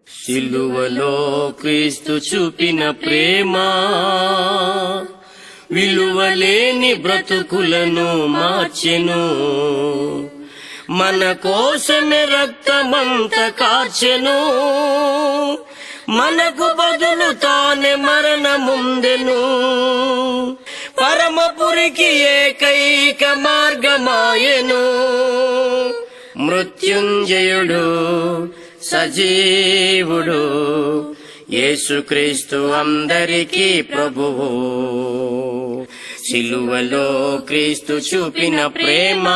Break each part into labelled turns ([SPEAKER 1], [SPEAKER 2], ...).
[SPEAKER 1] సిలువలో క్రీస్తు చూపిన ప్రేమ విలువలేని బ్రతుకులను మార్చెను. మన కోసమే రక్తమంత కార్చెను. మనకు బదులు తానే మరణముందెను. పరమపురికి ఏకైక మార్గమాయెను. మృత్యుంజయుడు సజీవుడు యేసుక్రీస్తు అందరికీ ప్రభువు. సిలువలో క్రీస్తు చూపిన ప్రేమ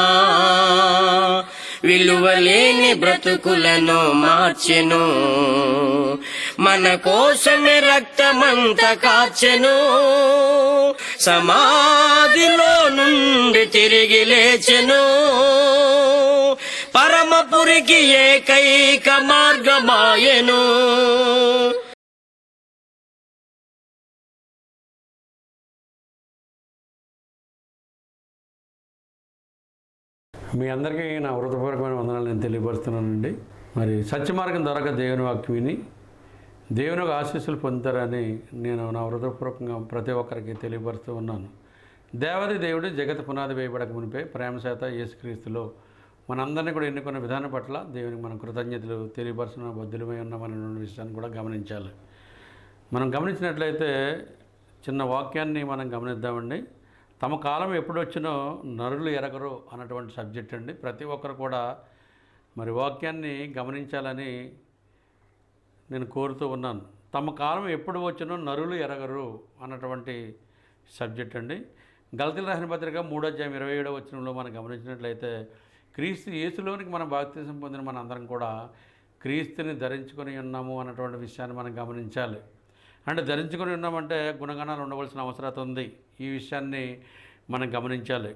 [SPEAKER 1] విలువలేని బ్రతుకులను మార్చెను. మన కోసమే రక్తమంత కార్చెను. సమాధిలో నుండి తిరిగి లేచెను. పరమపురికి ఏకైక మార్గమాయెను.
[SPEAKER 2] మీ అందరికీ నా హృదయపూర్వకమైన వందనాలు నేను తెలియపరుస్తున్నానండి. మరి సత్యమార్గం ద్వారా దేవుని వాక్యం విని దేవుని ఆశీస్సులు పొందుతారని నేను నా హృదయపూర్వకంగా ప్రతి ఒక్కరికి తెలియపరుస్తూ ఉన్నాను. దేవాది దేవుడు జగత్ పునాది వేయబడక మునిపే ప్రేమ చేత యేసుక్రీస్తులో మనందరినీ కూడా ఎన్నుకున్న విధానం పట్ల దేవునికి మనం కృతజ్ఞతలు తెలియపరుస్తున్న బద్దులమై ఉన్నామనే విషయాన్ని కూడా గమనించాలి. మనం గమనించినట్లయితే చిన్న వాక్యాన్ని మనం గమనిద్దామండి. తమ కాలం ఎప్పుడు వచ్చినో నరులు ఎరగరు అన్నటువంటి సబ్జెక్ట్ అండి. ప్రతి ఒక్కరు కూడా మరి వాక్యాన్ని గమనించాలని నేను కోరుతూ ఉన్నాను. తమ కాలం ఎప్పుడు వచ్చినో నరులు ఎరగరు అన్నటువంటి సబ్జెక్ట్ అండి. గలతీయులకు రాసిన పత్రిక 3:27 వచనంలో మనం గమనించినట్లయితే క్రీస్తు యేసులోనికి మనం బాప్తిసం పొందిన మన అందరం కూడా క్రీస్తుని ధరించుకొని ఉన్నాము అన్నటువంటి విషయాన్ని మనం గమనించాలి. అంటే ధరించుకొని ఉన్నామంటే గుణగణాలు ఉండవలసిన అవసరం ఉంది. ఈ విషయాన్ని మనం గమనించాలి.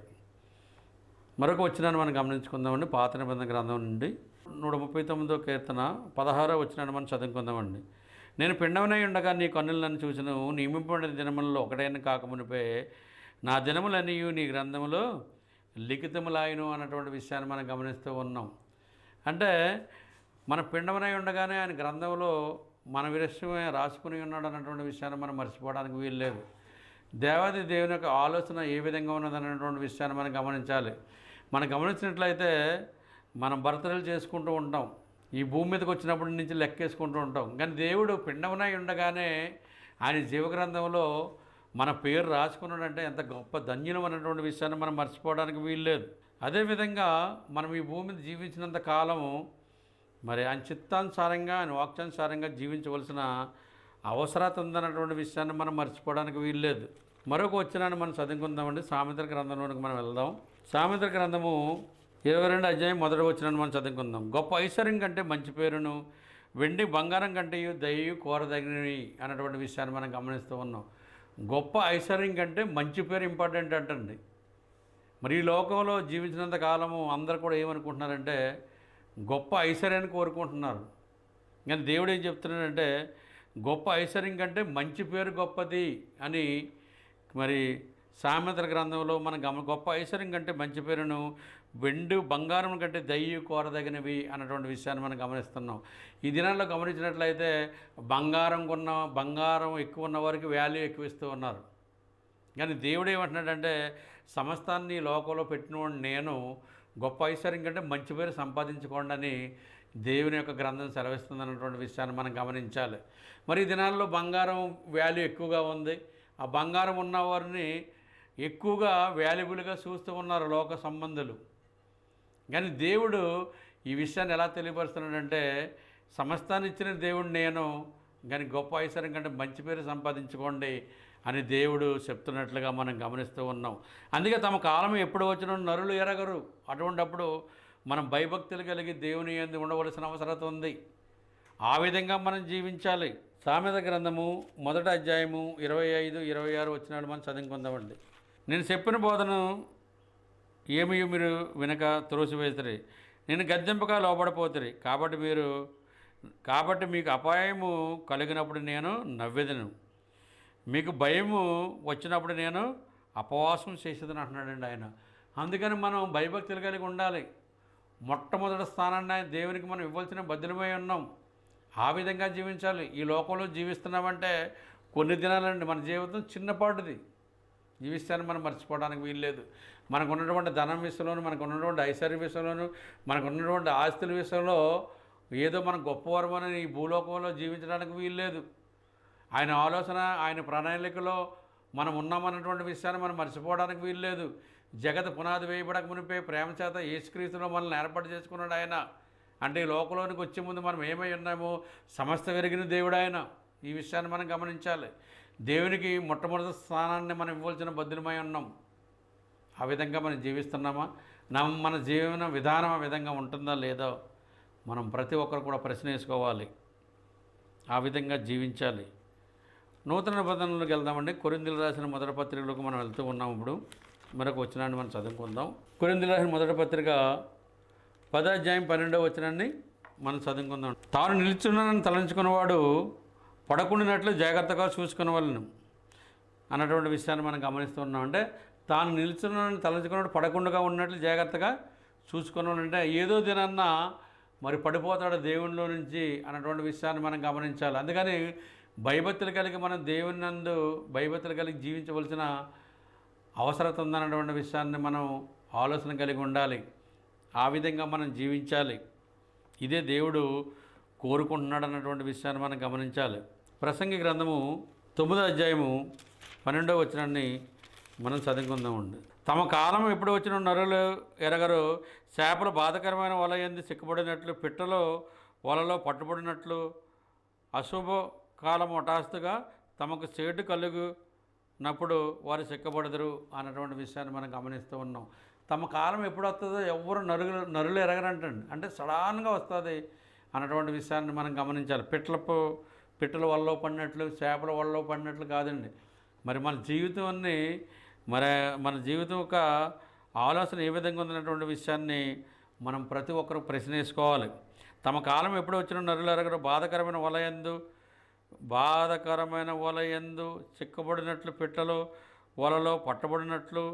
[SPEAKER 2] మరొక వచనాన్ని మనం గమనించుకుందామండి. పాత నిబంధన గ్రంథం నుండి 139వ కీర్తన 16వ వచనాన్ని మనం చదువుకుందామండి. నేను పిండమనై ఉండగా నీ కన్నులు నన్ను చూసిను. నియమింపబడిన దినములలో ఒకటైన కాకమునిపే నా దినములన్నీ నీ గ్రంథములో లిఖితములాయను అన్నటువంటి విషయాన్ని మనం గమనిస్తూ ఉన్నాం. అంటే మన పిండమనై ఉండగానే ఆయన గ్రంథంలో మన విషయమే రాసుకుని ఉన్నాడు అన్నటువంటి విషయాన్ని మనం మర్చిపోవడానికి వీల్లేదు. దేవాది దేవుని యొక్క ఆలోచన ఏ విధంగా ఉన్నదన్నటువంటి విషయాన్ని మనం గమనించాలి. మనం గమనించినట్లయితే మనం బర్త్డేలు చేసుకుంటూ ఉంటాం. ఈ భూమి మీదకి వచ్చినప్పటి నుంచి లెక్కేసుకుంటూ ఉంటాం. కానీ దేవుడు పిండమునై ఉండగానే ఆయన జీవగ్రంథంలో మన పేరు రాసుకున్నాడంటే ఎంత గొప్ప ధన్యులం అన్నటువంటి విషయాన్ని మనం మర్చిపోవడానికి వీల్లేదు. అదేవిధంగా మనం ఈ భూమి మీద జీవించినంత కాలము మరి ఆయన చిత్తానుసారంగా ఆయన వాక్యానుసారంగా జీవించవలసిన అవసరత ఉందన్నటువంటి విషయాన్ని మనం మర్చిపోవడానికి వీల్లేదు. మరొక వచనాన్ని మనం చదువుకుందామండి. సామెతల గ్రంథంలోనికి మనం వెళ్దాం. సామెతల గ్రంథము 22వ అధ్యాయం 1వ వచనాన్ని మనం చదువుకుందాం. గొప్ప ఐశ్వర్యం కంటే మంచి పేరును వెండి బంగారం కంటే దయ్యు కోరదగినవి అన్నటువంటి విషయాన్ని మనం గమనిస్తూ ఉన్నాం. గొప్ప ఐశ్వర్యం కంటే మంచి పేరు ఇంపార్టెంట్ అంటండి. మరి ఈ లోకంలో జీవించినంత కాలము అందరూ కూడా ఏమనుకుంటున్నారంటే గొప్ప ఐశ్వర్యాన్ని కోరుకుంటున్నారు. కానీ దేవుడు ఏం చెప్తున్నాడంటే గొప్ప ఐశ్వర్యం కంటే మంచి పేరు గొప్పది అని మరి సామెతల గ్రంథంలో మనం గొప్ప ఐశ్వర్యం కంటే మంచి పేరును వెండి బంగారం కంటే దయ్యు కోరదగినవి అన్నటువంటి విషయాన్ని మనం గమనిస్తున్నాం. ఈ దినాల్లో గమనించినట్లయితే బంగారం ఎక్కువ ఉన్న వారికి వాల్యూ ఎక్కువ ఇస్తూ ఉన్నారు. కానీ దేవుడు ఏమంటున్నాడంటే సమస్తాన్ని లోకంలో పెట్టినవాడు నేను, గొప్ప ఐశ్వర్యం కంటే మంచి పేరు సంపాదించుకోండి అని దేవుని యొక్క గ్రంథం సెలవిస్తుంది అన్నటువంటి విషయాన్ని మనం గమనించాలి. మరి ఈ దినాల్లో బంగారం వాల్యూ ఎక్కువగా ఉంది. ఆ బంగారం ఉన్నవారిని ఎక్కువగా వాల్యుబుల్గా చూస్తూ ఉన్నారు లోక సంబంధులు. కానీ దేవుడు ఈ విషయాన్ని ఎలా తెలియపరుస్తున్నాడంటే సమస్తాన్ని ఇచ్చిన దేవుడు నేను, కానీ గొప్ప ఐశ్వర్యం కంటే మంచి పేరు సంపాదించుకోండి అని దేవుడు చెప్తున్నట్లుగా మనం గమనిస్తూ ఉన్నాం. అందుకే తమ కాలం ఎప్పుడు వచ్చినా నరులు ఎరగరు. అటువంటప్పుడు మనం భయభక్తులు కలిగి దేవుని యందు ఉండవలసిన అవసరం ఉంది. ఆ విధంగా మనం జీవించాలి. సామెత గ్రంథము 1వ అధ్యాయము 25, 26 వచనాలు మనం చదువుకుందామండి. నేను చెప్పిన బోధను ఏమీ మీరు వినక త్రోసివేసిరి, నేను గద్దెంపగా లోబడిపోతురి. కాబట్టి మీకు అపాయము కలిగినప్పుడు నేను నవ్వెదను, మీకు భయము వచ్చినప్పుడు నేను అపవాసం చేసేదని అంటున్నాడండి ఆయన. అందుకని మనం భయభక్తులు కలిగి ఉండాలి. మొట్టమొదటి స్థానాన్ని దేవునికి మనం ఇవ్వాల్సిన బద్దులమై ఉన్నాం. ఆ విధంగా జీవించాలి. ఈ లోకంలో జీవిస్తున్నామంటే కొన్ని దినాలండి, మన జీవితం చిన్నపాటిది. జీవిస్తాన్ని మనం మర్చిపోవడానికి వీల్లేదు. మనకు ఉన్నటువంటి ధనం విషయంలోను, మనకు ఉన్నటువంటి ఐశ్వర్య విషయంలోను, మనకు ఉన్నటువంటి ఆస్తుల విషయంలో ఏదో మనం గొప్పవారమని ఈ భూలోకంలో జీవించడానికి వీల్లేదు. ఆయన ఆలోచన, ఆయన ప్రణాళికలో మనం ఉన్నామన్నటువంటి విషయాన్ని మనం మర్చిపోవడానికి వీల్లేదు. జగత్ పునాది వేయబడక మునిపే ప్రేమ చేత యేసుక్రీస్తులో మనల్ని ఏర్పాటు చేసుకున్నాడు ఆయన. అంటే ఈ లోకంలోనికి వచ్చే ముందు మనం ఏమై ఉన్నామో సమస్త వెరిగిన దేవుడు ఆయన. ఈ విషయాన్ని మనం గమనించాలి. దేవునికి మొట్టమొదటి స్థానాన్ని మనం ఇవ్వాల్సిన బద్దులమై ఉన్నాం. ఆ విధంగా మనం జీవిస్తున్నామా? మన జీవన విధానం ఆ విధంగా ఉంటుందా లేదో మనం ప్రతి ఒక్కరు కూడా ప్రశ్న వేసుకోవాలి. ఆ విధంగా జీవించాలి. నూతన నిబంధనలోకి వెళ్దామండి. కొరింథీయులు రాసిన మొదటి పత్రికలోకి మనం వెళ్తూ ఉన్నాం. ఇప్పుడు మరొక వచనాన్ని మనం చదువుకుందాం. కొరింథీయులు రాసిన మొదటి పత్రిక 10వ అధ్యాయం 12వ వచనాన్ని మనం చదువుకుందాం. తాను నిలుచున్నానని తలంచుకున్నవాడు పడకుండినట్లు జాగ్రత్తగా చూసుకునేవాళ్ళను అన్నటువంటి విషయాన్ని మనం గమనిస్తున్నాం. అంటే తాను నిలుచున్నానని తలంచుకున్నవాడు పడకుండా ఉన్నట్లు జాగ్రత్తగా చూసుకునేవాళ్ళంటే ఏదో దినాన్న మరి పడిపోతాడు దేవునిలో నుంచి అన్నటువంటి విషయాన్ని మనం గమనించాలి. అందుకని భయభక్తులు కలిగి మనం దేవుని నందు భయభక్తులు కలిగి జీవించవలసిన అవసరత ఉందన్నటువంటి విషయాన్ని మనం ఆలోచన కలిగి ఉండాలి. ఆ విధంగా మనం జీవించాలి. ఇదే దేవుడు కోరుకుంటున్నాడు అన్నటువంటి విషయాన్ని మనం గమనించాలి. ప్రసంగి గ్రంథము 9వ అధ్యాయము 12వ వచనాన్ని మనం చదువుకుందామండి. తమ కాలం ఎప్పుడు వచ్చిన నరులు ఎరగరు, చేపలు బాధకరమైన వల యందు సిక్కబడినట్లు, పిట్టలు వలలో పట్టుబడినట్లు, అశుభ కాలం హఠాత్తుగా తమకు చేటు కలుగునప్పుడు వారు సిక్కబడదురు అన్నటువంటి విషయాన్ని మనం గమనిస్తూ ఉన్నాం. తమ కాలం ఎప్పుడు వస్తుందో ఎవరు నరులు ఎరగరంటండి. అంటే సడన్గా వస్తుంది అన్నటువంటి విషయాన్ని మనం గమనించాలి. పిట్టల వల్ల పడినట్లు, చేపల వల్ల పడినట్లు కాదండి. మరి మన జీవితాన్ని మన జీవితం యొక్క ఆలోచన ఏ విధంగా ఉందన్నటువంటి విషయాన్ని మనం ప్రతి ఒక్కరూ ప్రశ్న వేసుకోవాలి. తమ కాలం ఎప్పుడు వచ్చిన నరులు ఎరగరు, బాధకరమైన వలయందు చిక్కబడినట్లు, పిట్టలు వలలో పట్టబడినట్లు,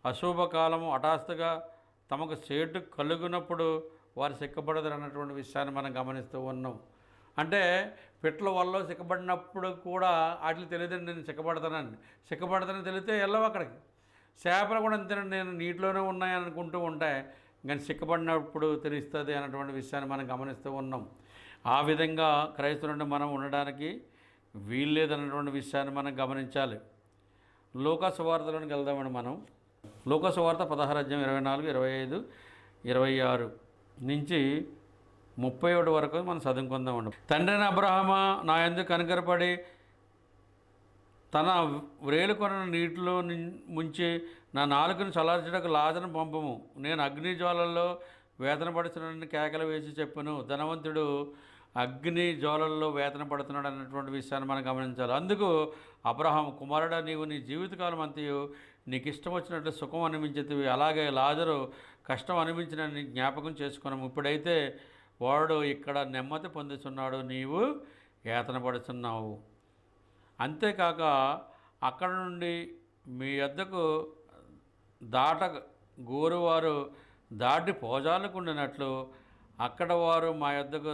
[SPEAKER 2] అశుభకాలము హఠాత్తుగా తమకు చేటు కలుగునప్పుడు వారు సిక్కబడదు అన్నటువంటి విషయాన్ని మనం గమనిస్తూ ఉన్నాం. అంటే పిట్టల వల్ల సిక్కబడినప్పుడు కూడా వాటికి తెలియదండి నేను సిక్కబడతానని తెలిస్తే వెళ్ళవు అక్కడికి. చేపలు కూడా అంతేనండి, నేను నీటిలోనే ఉన్నాయని అనుకుంటూ ఉంటాయి, కానీ సిక్కబడినప్పుడు తెలుస్తుంది అన్నటువంటి విషయాన్ని మనం గమనిస్తూ ఉన్నాం. ఆ విధంగా క్రైస్తవులు మనం ఉండడానికి వీల్లేదన్నటువంటి విషయాన్ని మనం గమనించాలి. లూకా సువార్తలోనికి వెళ్దామండి. మనం లూకా సువార్త 16 అధ్యాయం 24, 25, 26 నుంచి 31 వరకు మనం చదువుకుందామండి. తండ్రైన అబ్రహామా, నా యందు కనికరపడి తన వ్రేలుకొన నీటిలో ముంచి నా నాలుకను చల్లార్చుటకు లాజరును పంపము. నేను అగ్ని జ్వాలల్లో వేతన పడుతున్నాడని కేకలు వేసి చెప్పును. ధనవంతుడు అగ్ని జ్వాలల్లో వేతన పడుతున్నాడు అన్నటువంటి విషయాన్ని మనం గమనించాలి. అందుకు అబ్రహాము, కుమారుడా, నీవు నీ జీవితకాలం అంతయు నీకు ఇష్టం వచ్చినట్లు సుఖం అనిపించేవి, అలాగే లాజరు కష్టం అనిపించిన జ్ఞాపకం చేసుకున్నాము. ఇప్పుడైతే వాడు ఇక్కడ నెమ్మది పొందుతున్నాడు, నీవు యాతన పడుతున్నావు. అంతేకాక అక్కడ నుండి మీ యొద్దకు గోరువారు దాటి పోజాలకుండినట్లు అక్కడ వారు మా యొద్దకు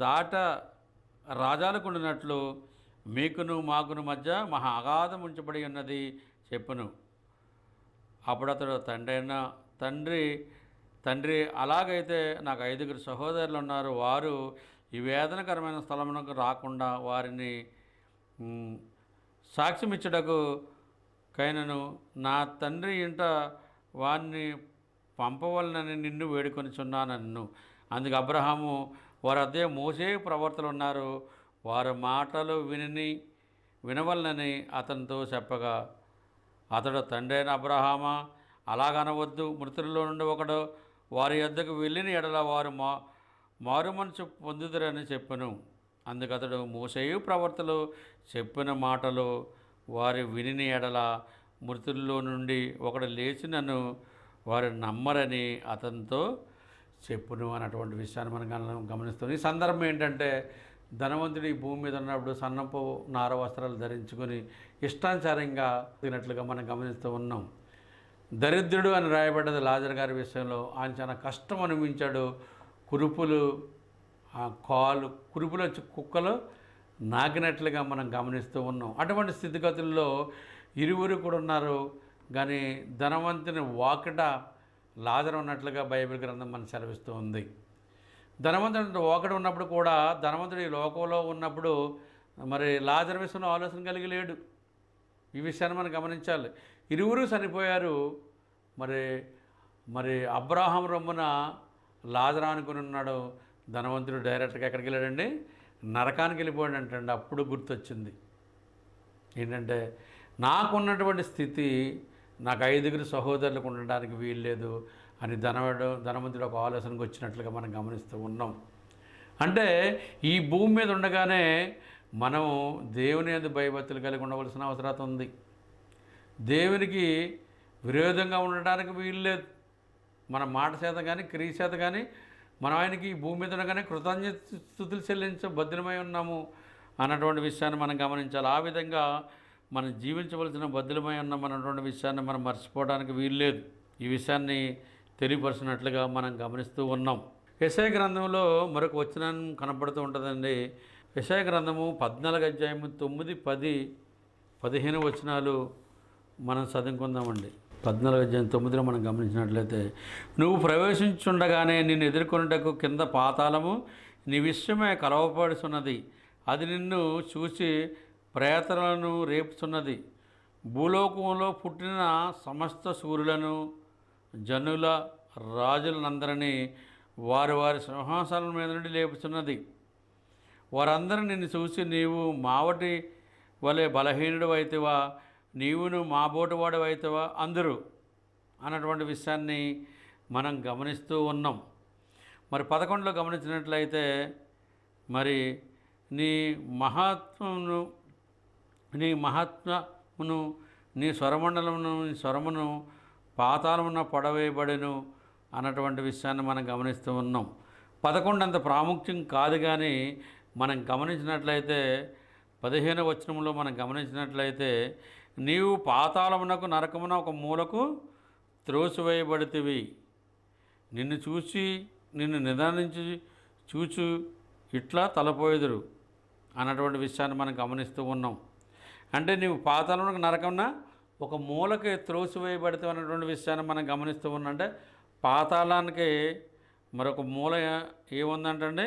[SPEAKER 2] దాట రాజాలకుండినట్లు మీకును మాకును మధ్య మహా అగాధం ఉంచబడి ఉన్నది చెప్పును. అప్పుడు అతడు తండ్రి అలాగైతే నాకు 5 సహోదరులు ఉన్నారు, వారు ఈ వేదనకరమైన స్థలమునకు రాకుండా వారిని సాక్ష్యమిచ్చుటకు కైనను నా తండ్రి ఇంట వారిని పంపవలనని నిన్ను వేడుకొనిచున్నానన్ను. అందుకు అబ్రహాము, వారు అదే మోసే ప్రవర్తలు ఉన్నారు, వారి మాటలు వినవలనని అతనితో చెప్పగా అతడు, తండ్రి అయిన అబ్రహామా, అలాగనవద్దు. మృతుల్లో నుండి ఒకడు వారి యొద్దకు వెళ్ళిన ఎడల వారు మారు మనసు పొందుదురని చెప్పెను. అందుకు అతడు, మోసేయు ప్రవర్తలు చెప్పిన మాటలు వారి విని ఎడల మృతుల్లో నుండి ఒకడు లేచి నన్ను వారు నమ్మరని అతనితో చెప్పును అన్నటువంటి విషయాన్ని మనం గమనిస్తాం. ఈ సందర్భం ఏంటంటే, ధనవంతుడు ఈ భూమి మీద ఉన్నప్పుడు సన్నపు నార వస్త్రాలు ధరించుకొని ఇష్టానుసారంగా తినట్లుగా మనం గమనిస్తూ ఉన్నాం. దరిద్రుడు అని రాయబడ్డది లాజరు గారి విషయంలో. ఆయన చాలా కష్టం అనిపించాడు. కురుపులు కురుపులు వచ్చి కుక్కలు నాకినట్లుగా మనం గమనిస్తూ ఉన్నాం. అటువంటి స్థితిగతుల్లో ఇరువురు కూడా ఉన్నారు, కానీ ధనవంతుని వాకిట లాజరు ఉన్నట్లుగా బైబిల్ గ్రంథం మనం సెలవిస్తూ ఉంది. ధనవంతుడు వాకిట ఉన్నప్పుడు కూడా ధనవంతుడు ఈ లోకంలో ఉన్నప్పుడు మరి లాజరు విషయంలో ఆలోచన కలిగి లేడు. ఈ విషయాన్ని మనం గమనించాలి. ఇరువురు చనిపోయారు. మరి అబ్రాహాం రొమ్మున లాజరు అనుకుని ఉన్నాడు. ధనవంతుడు డైరెక్ట్గా ఎక్కడికి వెళ్ళాడండి? నరకానికి వెళ్ళిపోయాడు అంటండి. అప్పుడు గుర్తొచ్చింది ఏంటంటే, నాకున్నటువంటి స్థితి నాకు 5 సహోదరులకు ఉండడానికి వీల్లేదు అని ధనవంతుడు ఒక ఆలోచనకు వచ్చినట్లుగా మనం గమనిస్తూ ఉన్నాం. అంటే ఈ భూమి మీద ఉండగానే మనం దేవుని యందు భయభక్తులు కలిగి ఉండవలసిన అవసరం ఉంది. దేవునికి విరోధంగా ఉండడానికి వీల్లేదు. మన మాట చేత కానీ క్రియ చేత కానీ మనం ఆయనకి ఈ భూమి మీద ఉండగానే కృతజ్ఞతలు చెల్లించే బద్దులమై ఉన్నాము అన్నటువంటి విషయాన్ని మనం గమనించాలి. ఆ విధంగా మనం జీవించవలసిన బద్దులమై ఉన్నాం అన్నటువంటి విషయాన్ని మనం మర్చిపోవడానికి వీల్లేదు. ఈ విషయాన్ని తెలియపరిచినట్లుగా మనం గమనిస్తూ ఉన్నాం. యెషయా గ్రంథంలో మరొక వచనం కనపడుతూ ఉంటుందండి. యెషయా గ్రంథము 14 అధ్యాయము 9, 10, 15 వచనాలు మనం చదువుకుందామండి. 14 అధ్యాయం 9లో మనం గమనించినట్లయితే, నువ్వు ప్రవేశించుండగానే నిన్ను ఎదుర్కొనుటకు కింద పాతాళము నీ విషయమే కలవపడుచున్నది. అది నిన్ను చూసి ప్రేతలను రేపుచున్నది. భూలోకంలో పుట్టిన సమస్త సూర్యులను జనుల రాజులందరినీ వారి వారి సింహాసనం మీద నుండి లేపుచున్నది. వారందరూ నిన్ను చూసి నీవు మావటి వలె బలహీనుడు అయితేవా, నీవును మాబోటు వాడు అయితేవా అందరూ అన్నటువంటి విషయాన్ని మనం గమనిస్తూ ఉన్నాం. మరి 11లో గమనించినట్లయితే, మరి నీ మహాత్మను నీ స్వరమును పాతాళమున పడవేయబడెను అన్నటువంటి విషయాన్ని మనం గమనిస్తూ ఉన్నాం. 11 అంత ప్రాముఖ్యం కాదు, కానీ మనం గమనించినట్లయితే 15వ వచనంలో మనం గమనించినట్లయితే, నీవు పాతాళమునకు నరకమున ఒక మూలకు త్రోసివేయబడితివి. నిన్ను చూసి నిన్ను నిదానించి చూచు ఇట్లా తలపోయేదురు అన్నటువంటి విషయాన్ని మనం గమనిస్తూ ఉన్నాం. అంటే నీవు పాతాళమునకు నరకమున ఒక మూలకి త్రోసివేయబడితే అన్నటువంటి విషయాన్ని మనం గమనిస్తూ ఉన్నాం. అంటే పాతాళానికి మరొక మూల ఏముందంటే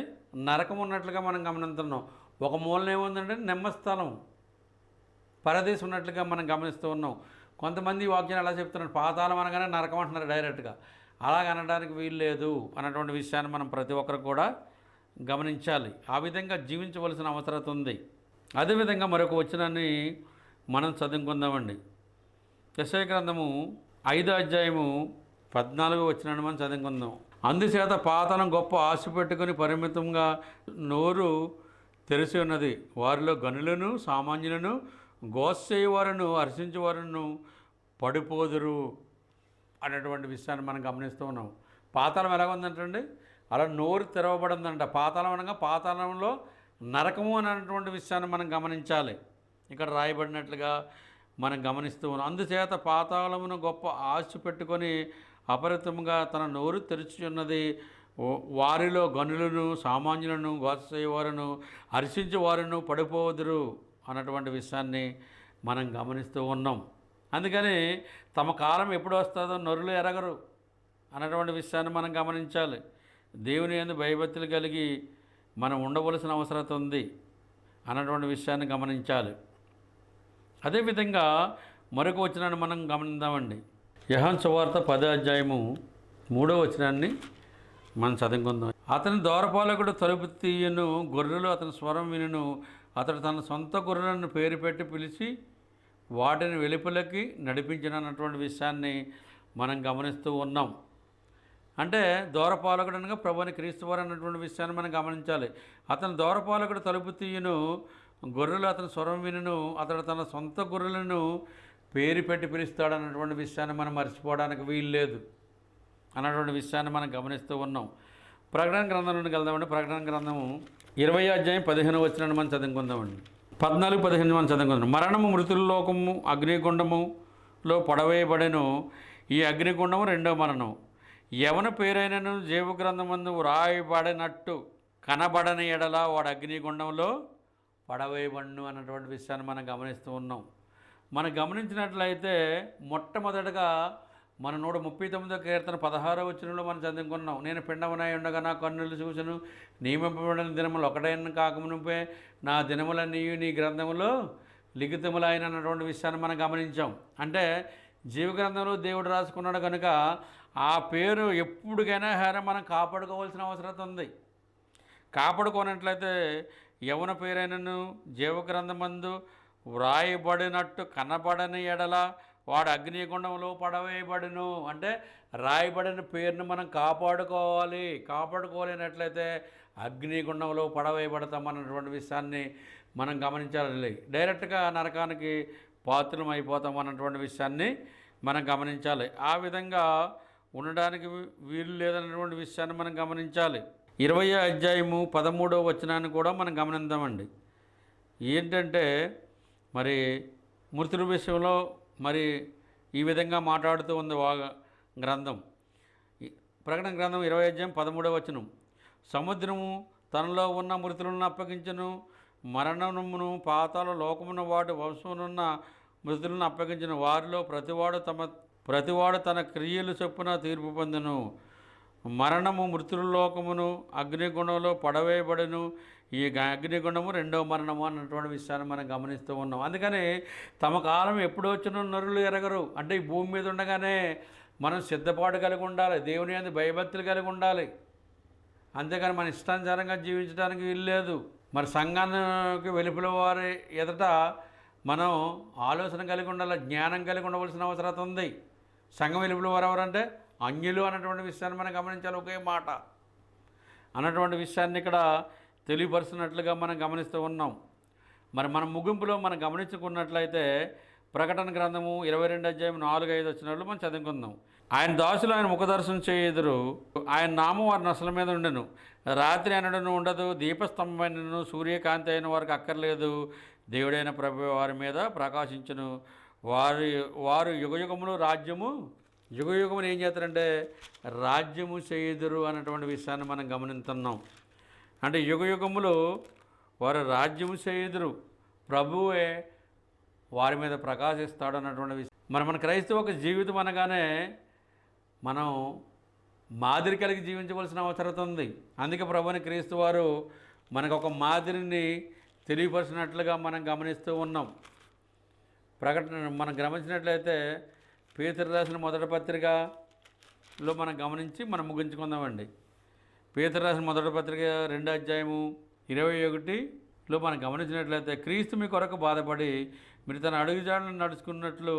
[SPEAKER 2] నరకం ఉన్నట్లుగా మనం గమనిస్తున్నాం. ఒక మూలన ఏముందంటే నెమ్మస్థలం, పరదేశం ఉన్నట్లుగా మనం గమనిస్తూ ఉన్నాం. కొంతమంది వాక్యాన్ని అలా చెప్తున్నారు, పాతాళం అనగానే నరకం అంటున్నారు డైరెక్ట్గా. అలాగ అనడానికి వీలు లేదు అన్నటువంటి విషయాన్ని మనం ప్రతి ఒక్కరు కూడా గమనించాలి. ఆ విధంగా జీవించవలసిన అవసరం ఉంది. అదేవిధంగా మరొక వచనాన్ని మనం చదువుకుందామండి. యెషయా గ్రంథము 5వ అధ్యాయము 14వ వచనాన్ని మనం చదువుకుందాం. అందుచేత పాతాళం గొప్ప ఆశ పెట్టుకుని పరిమితంగా నోరు తెరిచి ఉన్నది. వారిలో గనులను సామాన్యులను గోసేవారును హర్షించేవారును పడిపోదురు అనేటువంటి విషయాన్ని మనం గమనిస్తూ ఉన్నాం. పాతాళం ఎలాగుందంటండి? అలా నోరు తెరవబడిందంట. పాతాళం అనగా పాతాళంలో నరకము అనేటువంటి విషయాన్ని మనం గమనించాలి. ఇక్కడ రాయబడినట్లుగా మనం గమనిస్తూ ఉన్నాం. అందుచేత పాతాళమును గొప్ప ఆశ పెట్టుకొని అపరితంగా తన నోరు తెరిచి ఉన్నది. వారిలో గనులను సామాన్యులను గోసేవారును హర్షించేవారును పడిపోదురు అన్నటువంటి విషయాన్ని మనం గమనిస్తూ ఉన్నాం. అందుకని తమ కాలం ఎప్పుడు వస్తుందో నరులు ఎరగరు అన్నటువంటి విషయాన్ని మనం గమనించాలి. దేవుని యందు భయభక్తులు కలిగి మనం ఉండవలసిన అవసరం ఉంది అన్నటువంటి విషయాన్ని గమనించాలి. అదేవిధంగా మరొక వచనాన్ని మనం గమనిద్దామండి. యోహాను సువార్త 10వ అధ్యాయము 3వ వచనాన్ని మనం చదువుకుందాం. అతని ద్వారపాలకుడు తలుపు తీయను, గొర్రెలు అతని స్వరం వినును. అతడు తన సొంత గొర్రెలను పేరు పెట్టి పిలిచి వాటిని వెలుపలకి నడిపించినటువంటి విషయాన్ని మనం గమనిస్తూ ఉన్నాం. అంటే ద్వారపాలకుడు అనగా ప్రభువుని క్రీస్తువారు అన్నటువంటి విషయాన్ని మనం గమనించాలి. అతని ద్వారపాలకుడు తలుపు తీయను, గొర్రెలు అతని స్వరం వినును. అతడు తన సొంత గొర్రెలను పేరు పెట్టి పిలుస్తాడు అన్నటువంటి విషయాన్ని మనం మర్చిపోవడానికి వీలు లేదు అన్నటువంటి విషయాన్ని మనం గమనిస్తూ ఉన్నాం. ప్రకటన గ్రంథం నుండి వెళ్దామండి. ప్రకటన గ్రంథము 20వ అధ్యాయం 15వ వచనాన్ని మనం చదువుకుందామండి. 14, 15 మనం చదువుకుందాం. మరణము మృతుల లోకము అగ్నిగుండములో పడవేయబడెను. ఈ అగ్నిగుండము రెండో మరణం. ఎవని పేరైనను జీవగ్రంథమందు వ్రాయబడినట్టు కనబడని ఎడల వాడు అగ్నిగుండంలో పడవేయబడును అన్నటువంటి విషయాన్ని మనం గమనిస్తూ ఉన్నాం. మనం గమనించినట్లయితే మొట్టమొదటగా మన 139వ కీర్తన 16వ వచనంలో మనం చదువుకున్నాం. నేను పిండమునై ఉండగా నా కన్నులు చూసెను, నియమింపబడిన దినములు ఒకటైన కాకమునుపే నా దినములన్నీ నీ గ్రంథములో లిఖితములైన అన్నటువంటి విషయాన్ని మనం గమనించాం. అంటే జీవగ్రంథంలో దేవుడు రాసుకున్నాడు కనుక ఆ పేరు ఎప్పటికైనా సరే మనం కాపాడుకోవాల్సిన అవసరం ఉంది. కాపాడుకోనట్లయితే యవన పేరైనను జీవగ్రంథమందు వ్రాయబడినట్టు కనబడని ఎడల వాడు అగ్నిగుండంలో పడవేయబడును. అంటే రాయబడిన పేరును మనం కాపాడుకోలేనట్లయితే అగ్నిగుండంలో పడవేయబడతామన్నటువంటి విషయాన్ని మనం గమనించాలి. డైరెక్ట్గా నరకానికి పాత్రలం అయిపోతాం అన్నటువంటి విషయాన్ని మనం గమనించాలి. ఆ విధంగా ఉండడానికి వీలు లేదన్నటువంటి విషయాన్ని మనం గమనించాలి. 20వ అధ్యాయము 13వ వచనాన్ని కూడా మనం గమనిద్దామండి. ఏంటంటే మరి మృతుల విషయంలో మరి ఈ విధంగా మాట్లాడుతూ ఉంది గ్రంథం. ప్రకటన గ్రంథం 20వ అధ్యాయం 13వ వచనం. సముద్రము తనలో ఉన్న మృతులను అప్పగించను, మరణమును పాతాళ లోకమున వాటి వంశమునున్న మృతులను అప్పగించిన వారిలో ప్రతివాడు తన క్రియలు చొప్పున తీర్పు పొందును. మరణము మృతుల లోకమును అగ్నిగుండంలో పడవేయబడును. ఈ అగ్నిగుండము రెండవ మరణము అన్నటువంటి విషయాన్ని మనం గమనిస్తూ ఉన్నాం. అందుకని తమ కాలం ఎప్పుడు వచ్చిన నరులు ఎరగరు. అంటే ఈ భూమి మీద ఉండగానే మనం సిద్ధపాటు కలిగి ఉండాలి, దేవుని యందు భయభక్తులు కలిగి ఉండాలి. అంతేకాని మన ఇష్టానుసారంగా జీవించడానికి వీల్లేదు. మరి సంఘానికి వెలుపల వారి ఎదుట మనం ఆలోచన కలిగి ఉండాలి, జ్ఞానం కలిగి ఉండవలసిన అవసరం ఉంది. సంఘం వెలుపల వారు ఎవరంటే అన్యులు అన్నటువంటి విషయాన్ని మనం గమనించాలి. ఒకే మాట అన్నటువంటి విషయాన్ని ఇక్కడ తెలియపరుస్తున్నట్లుగా మనం గమనిస్తూ ఉన్నాం. మరి మన ముగింపులో మనం గమనించుకున్నట్లయితే ప్రకటన గ్రంథము 22వ అధ్యాయం 4-5 వచనాలు మనం చదువుకుందాం. ఆయన దాసులు ఆయన ముఖదర్శనం చేయుదురు, ఆయన నామం వారి నొసల మీద ఉండెను. రాత్రి అనడను ఉండదు, దీపస్తంభమైనను సూర్యకాంతి అయిన వారికి అక్కర్లేదు. దేవుడైన ప్రభు వారి మీద ప్రకాశించును. వారు యుగయుగములు యుగయుగములు ఏం చేస్తారంటే రాజ్యము చేయుదురు అన్నటువంటి విషయాన్ని మనం గమనిస్తున్నాం. అంటే యుగయుగములు వారు రాజ్యము చేయుదురు, ప్రభువే వారి మీద ప్రకాశిస్తాడు అన్నటువంటి విషయం. మన క్రైస్తవ ఒక జీవితం అనగానే మనం మాదిరి కలిగి జీవించవలసిన అవసరం ఉంది. అందుకే ప్రభువుని క్రీస్తు వారు మనకు ఒక మాదిరిని తెలియపరిచినట్లుగా మనం గమనిస్తూ ఉన్నాం. ప్రకటన మనం గమనించినట్లయితే పేతురు రాసిన మొదటి పత్రికలో మనం గమనించి మనం ముగించుకుందామండి. పేతురు రాసిన మొదటి పత్రిక 2వ అధ్యాయము 21లో మనం గమనించినట్లయితే క్రీస్తు మీ కొరకు బాధపడి మీరు తన అడుగుజాడలను నడుచుకున్నట్లు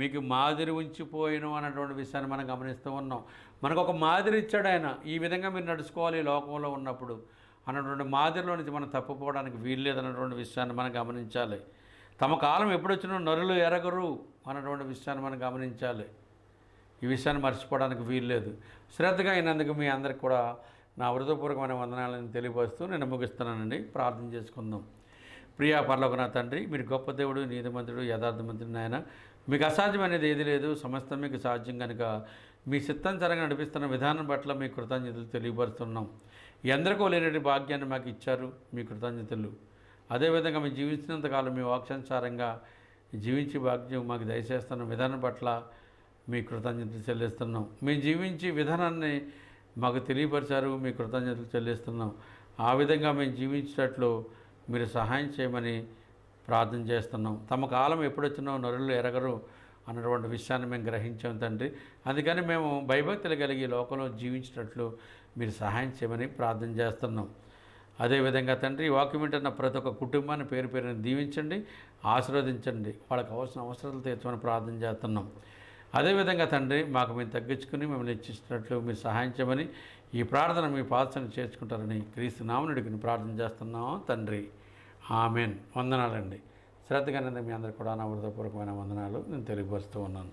[SPEAKER 2] మీకు మాదిరి ఉంచిపోయిను అన్నటువంటి విషయాన్ని మనం గమనిస్తూ ఉన్నాం. మనకు ఒక మాదిరి ఇచ్చాడు ఆయన, ఈ విధంగా మీరు నడుచుకోవాలి ఈ లోకంలో ఉన్నప్పుడు అన్నటువంటి మాదిరిలో నుంచి మనం తప్పుకోవడానికి వీల్లేదన్నటువంటి విషయాన్ని మనం గమనించాలి. తమ కాలం ఎప్పుడు వచ్చినా నరులు ఎరగరు అన్నటువంటి విషయాన్ని మనం గమనించాలి. ఈ విషయాన్ని మర్చిపోవడానికి వీల్లేదు. శ్రద్ధగా అయినందుకు మీ అందరికి కూడా నా హృదయపూర్వకమైన వందనాలను తెలియపరుస్తూ నేను ముగిస్తున్నానండి. ప్రార్థన చేసుకుందాం. ప్రియా పరలోకనాథ తండ్రి, మీరు గొప్ప దేవుడు, నీతిమంతుడు, యథార్థమంతుడు. నాయన మీకు అసాధ్యమైనది ఏది లేదు, సమస్తం మీకు సాధ్యం కనుక మీ చిత్తానుసారంగా నడిపిస్తున్న విధానం పట్ల మీ కృతజ్ఞతలు తెలియపరుస్తున్నాం. ఎందరికో లేనటి భాగ్యాన్ని మాకు ఇచ్చారు, మీ కృతజ్ఞతలు. అదేవిధంగా మేము జీవించినంతకాలం మీ వాక్యానుసారంగా జీవించి భాగ్యం మాకు దయచేస్తున్న విధానం పట్ల మీ కృతజ్ఞతలు చెల్లిస్తున్నాం. మేము జీవించి విధానాన్ని మాకు తెలియపరిచారు, మీ కృతజ్ఞతలు చెల్లిస్తున్నాం. ఆ విధంగా మేము జీవించేటట్లు మీరు సహాయం చేయమని ప్రార్థన చేస్తున్నాం. తమ కాలం ఎప్పుడొచ్చినా నరులు ఎరగరు అన్నటువంటి విషయాన్ని మేము గ్రహించాం తండ్రి. అందుకని మేము భయభక్తులు కలిగి లోకంలో జీవించేటట్లు మీరు సహాయం చేయమని ప్రార్థన చేస్తున్నాం. అదేవిధంగా తండ్రి, వాక్యం వింటున్న ప్రతి ఒక్క కుటుంబాన్ని పేరు పేరుని దీవించండి, ఆశీర్వదించండి, వాళ్ళకి అవసరాలు తీర్చమని ప్రార్థన చేస్తున్నాం. అదేవిధంగా తండ్రి, మాకు మేము తగ్గించుకుని మిమ్మల్ని ఇచ్చినట్లు మీరు సహాయం చేయమని ఈ ప్రార్థన మీ పాదసన చేర్చుకుంటారని క్రీస్తు నామమున ప్రార్థన చేస్తున్నాం తండ్రి. ఆమెన్. వందనాలండి. శ్రద్ధగా మీ అందరికీ కూడా నా హృదయపూర్వకమైన వందనాలు నేను తెలియపరుస్తూ ఉన్నాను.